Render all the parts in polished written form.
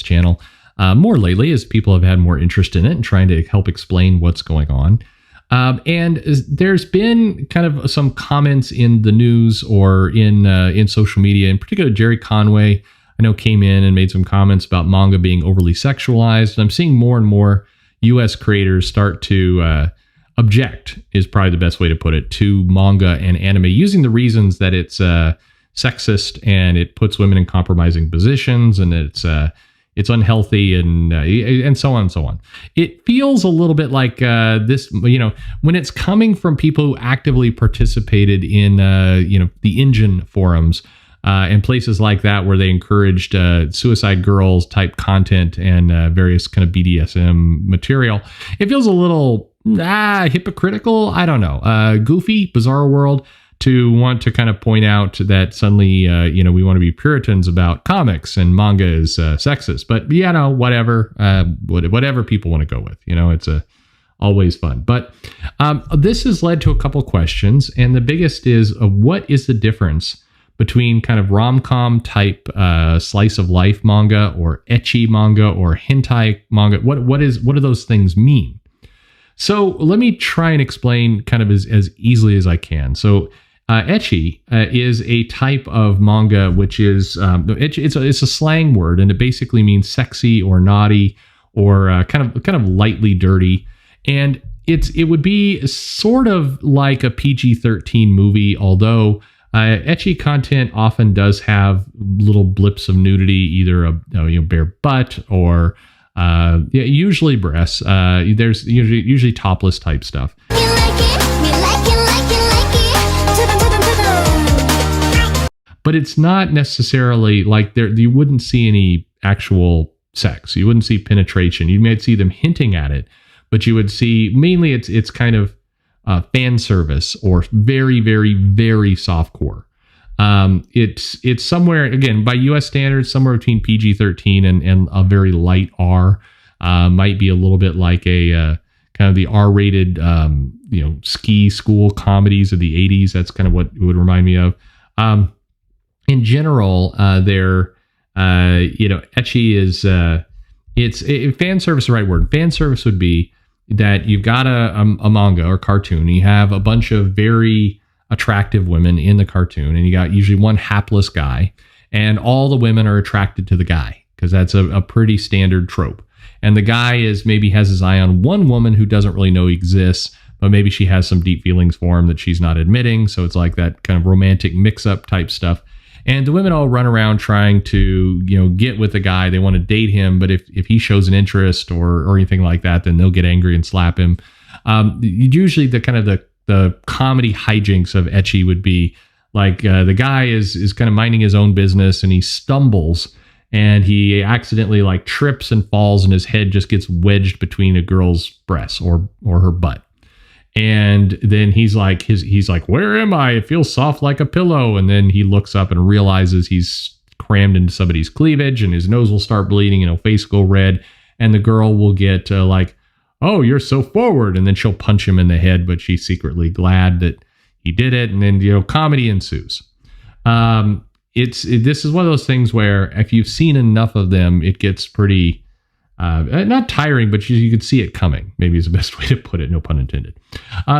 channel more lately as people have had more interest in it and trying to help explain what's going on. And there's been kind of some comments in the news or in social media, in particular, Jerry Conway, I know, came in and made some comments about manga being overly sexualized. And I'm seeing more and more U.S. creators start to object, is probably the best way to put it, to manga and anime, using the reasons that it's sexist and it puts women in compromising positions and it's unhealthy and so on and so on. It feels a little bit like this, when it's coming from people who actively participated in, the Engine forums and places like that, where they encouraged suicide girls type content and various kind of BDSM material. It feels a little hypocritical. I don't know. Goofy, bizarre world to want to kind of point out that suddenly, we want to be Puritans about comics and manga is sexist. But, whatever people want to go with, it's always fun. But this has led to a couple questions. And the biggest is, what is the difference between kind of rom-com type slice of life manga or ecchi manga or hentai manga? What do those things mean? So let me try and explain kind of as easily as I can. So ecchi is a type of manga which is it's a slang word, and it basically means sexy or naughty or kind of lightly dirty, and it would be sort of like a PG-13 movie, although ecchi content often does have little blips of nudity, either a bare butt or usually breasts. There's usually topless type stuff. But it's not necessarily like you wouldn't see any actual sex. You wouldn't see penetration. You might see them hinting at it, but you would see mainly it's kind of fan service or very, very, very softcore. It's somewhere, again, by U.S. standards, somewhere between PG-13 and a very light R. Might be a little bit like a kind of the R-rated, ski school comedies of the 80s. That's kind of what it would remind me of. In general, ecchi is fan service, the right word. Fan service would be that you've got a manga or cartoon, and you have a bunch of very attractive women in the cartoon, and you got usually one hapless guy, and all the women are attracted to the guy because that's a pretty standard trope. And the guy maybe has his eye on one woman who doesn't really know exists, but maybe she has some deep feelings for him that she's not admitting. So it's like that kind of romantic mix-up type stuff. And the women all run around trying to, get with the guy. They want to date him, but if he shows an interest or anything like that, then they'll get angry and slap him. Usually the kind of the comedy hijinks of ecchi would be like the guy is kind of minding his own business, and he stumbles and he accidentally like trips and falls, and his head just gets wedged between a girl's breasts or her butt. And then he's like, where am I? It feels soft like a pillow. And then he looks up and realizes he's crammed into somebody's cleavage, and his nose will start bleeding and he'll face go red. And the girl will get like, oh, you're so forward. And then she'll punch him in the head, but she's secretly glad that he did it. And then, comedy ensues. This is one of those things where if you've seen enough of them, it gets pretty, not tiring, but you could see it coming, maybe is the best way to put it, no pun intended.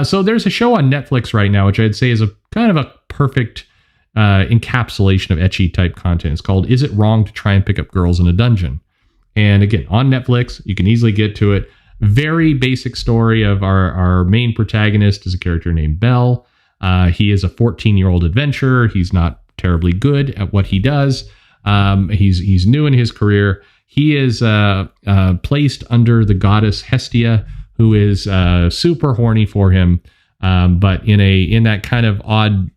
So there's a show on Netflix right now, which I'd say is a kind of a perfect encapsulation of ecchi type content. It's called Is It Wrong to Try and Pick Up Girls in a Dungeon? And again, on Netflix, you can easily get to it. Very basic story of our main protagonist is a character named Bell. He is a 14-year-old adventurer. He's not terribly good at what he does. He's new in his career. He is placed under the goddess Hestia, who is super horny for him, but in that kind of odd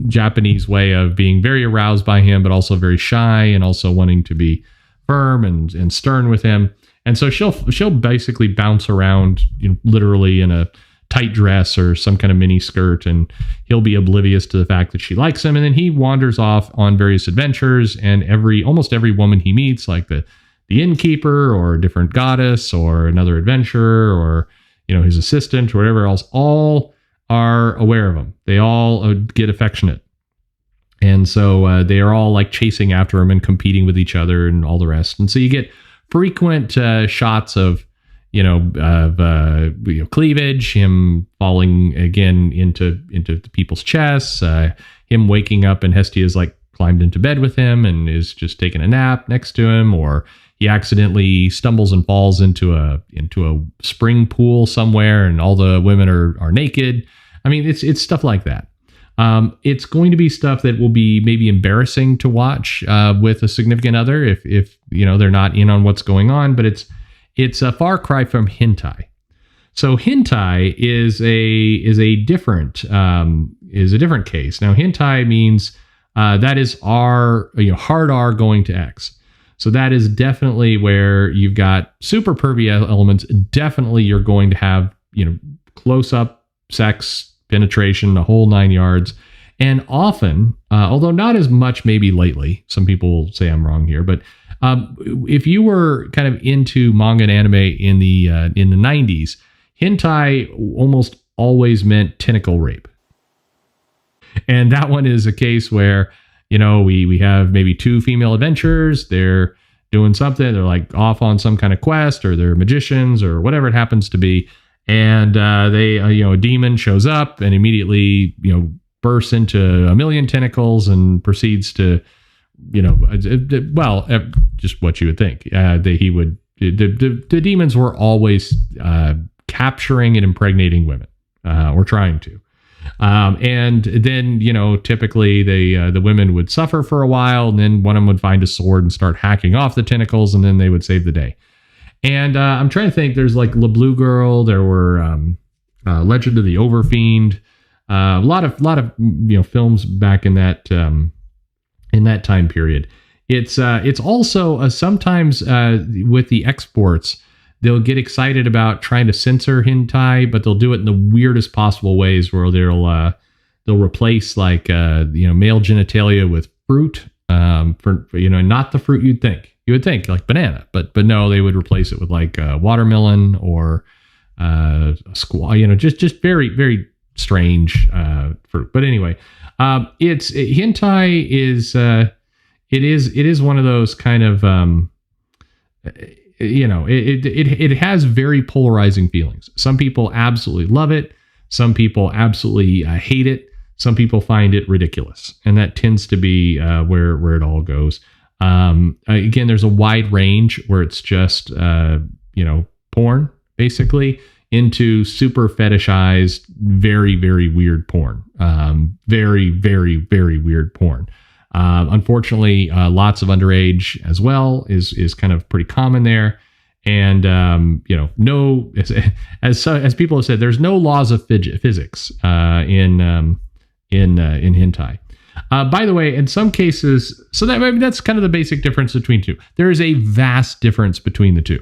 Japanese way of being very aroused by him, but also very shy and also wanting to be firm and stern with him. And so she'll basically bounce around, literally in a tight dress or some kind of mini skirt, and he'll be oblivious to the fact that she likes him. And then he wanders off on various adventures, and almost every woman he meets, like the innkeeper or a different goddess or another adventurer or his assistant or whatever else, all are aware of him. They all get affectionate, and so they are all like chasing after him and competing with each other and all the rest. And so you get frequent shots of cleavage, him falling again into the people's chests, him waking up and Hestia's like climbed into bed with him and is just taking a nap next to him, or he accidentally stumbles and falls into a spring pool somewhere and all the women are naked. I mean, it's stuff like that. It's going to be stuff that will be maybe embarrassing to watch with a significant other if they're not in on what's going on, but it's a far cry from hentai. So hentai is a different case. Now hentai means that is hard R going to X. So that is definitely where you've got super pervy elements. Definitely you're going to have close up sex, penetration, the whole 9 yards. And often, although not as much maybe lately, some people say I'm wrong here, but if you were kind of into manga and anime in the 90s, hentai almost always meant tentacle rape. And that one is a case where, we have maybe two female adventurers. They're doing something. They're like off on some kind of quest, or they're magicians or whatever it happens to be. And a demon shows up and immediately, bursts into a million tentacles and proceeds to, just what you would think. The demons were always capturing and impregnating women, or trying to. And then, typically the women would suffer for a while, and then one of them would find a sword and start hacking off the tentacles, and then they would save the day. And I'm trying to think, there's like La Blue Girl, there were Legend of the Overfiend, a lot of films back in that time period. It's also sometimes with the exports, they'll get excited about trying to censor hentai, but they'll do it in the weirdest possible ways, where they'll replace male genitalia with fruit, for not the fruit you'd think. You would think like banana, but no, they would replace it with like watermelon or a squash. Just very, very strange fruit. But anyway, hentai is it is one of those kind of it has very polarizing feelings. Some people absolutely love it. Some people absolutely hate it. Some people find it ridiculous, and that tends to be where it all goes. Again, there's a wide range where it's just porn, basically, into super fetishized, very, very weird porn. Very, very, very weird porn. Unfortunately, lots of underage as well is kind of pretty common there. And, no, as people have said, there's no laws of physics in hentai. By the way, in some cases, so that's kind of the basic difference between two. There is a vast difference between the two.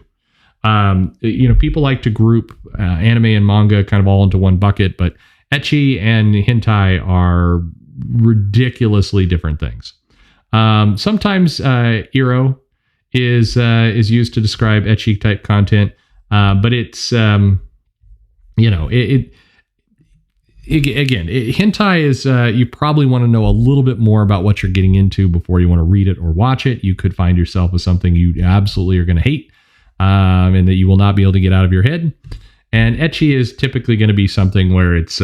People like to group anime and manga kind of all into one bucket, but ecchi and hentai are ridiculously different things. Sometimes ero is used to describe ecchi type content, but it's hentai is you probably want to know a little bit more about what you're getting into before you want to read it or watch it. You could find yourself with something you absolutely are going to hate, and that you will not be able to get out of your head. And ecchi is typically going to be something where it's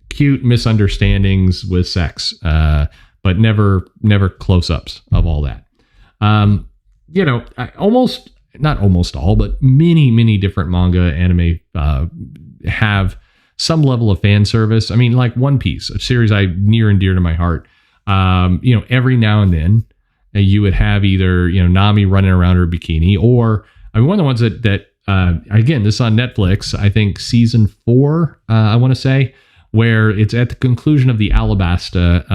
cute misunderstandings with sex, but never close-ups of all that. Not almost all, but many different manga, anime have some level of fan service. I mean, like One Piece, a series I near and dear to my heart. Every now and then you would have either, Nami running around her bikini, or one of the ones that again, this is on Netflix, I think season 4, I want to say, where it's at the conclusion of the Alabasta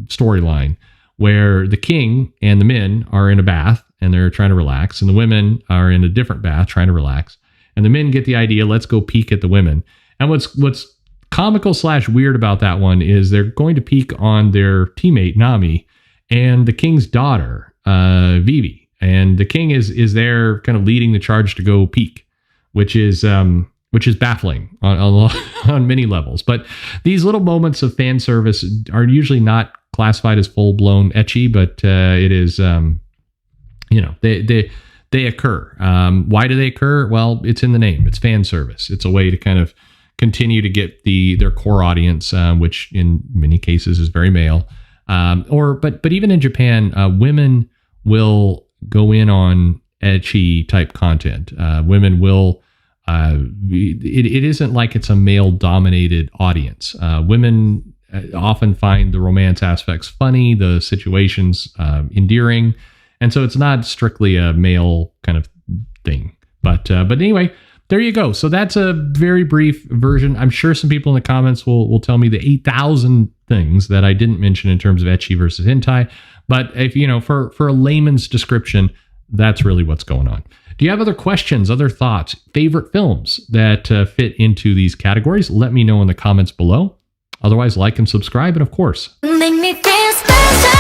storyline, where the king and the men are in a bath and they're trying to relax, and the women are in a different bath trying to relax, and the men get the idea, let's go peek at the women. And what's comical / weird about that one is they're going to peek on their teammate Nami and the king's daughter Vivi, and the king is there kind of leading the charge to go peek, which is baffling on many levels. But these little moments of fan service are usually not classified as full blown ecchi, but it is they occur. Why do they occur? Well, it's in the name. It's fan service. It's a way to kind of continue to get their core audience, which in many cases is very male. But even in Japan, women will go in on ecchi type content. Women will. It isn't like it's a male dominated audience. Women often find the romance aspects funny, the situations endearing, and so it's not strictly a male kind of thing. But anyway, there you go. So that's a very brief version. I'm sure some people in the comments will tell me the 8,000 things that I didn't mention in terms of ecchi versus hentai. But if for a layman's description, that's really what's going on. Do you have other questions, other thoughts, favorite films that fit into these categories? Let me know in the comments below. Otherwise, like and subscribe, and of course, make me feel special.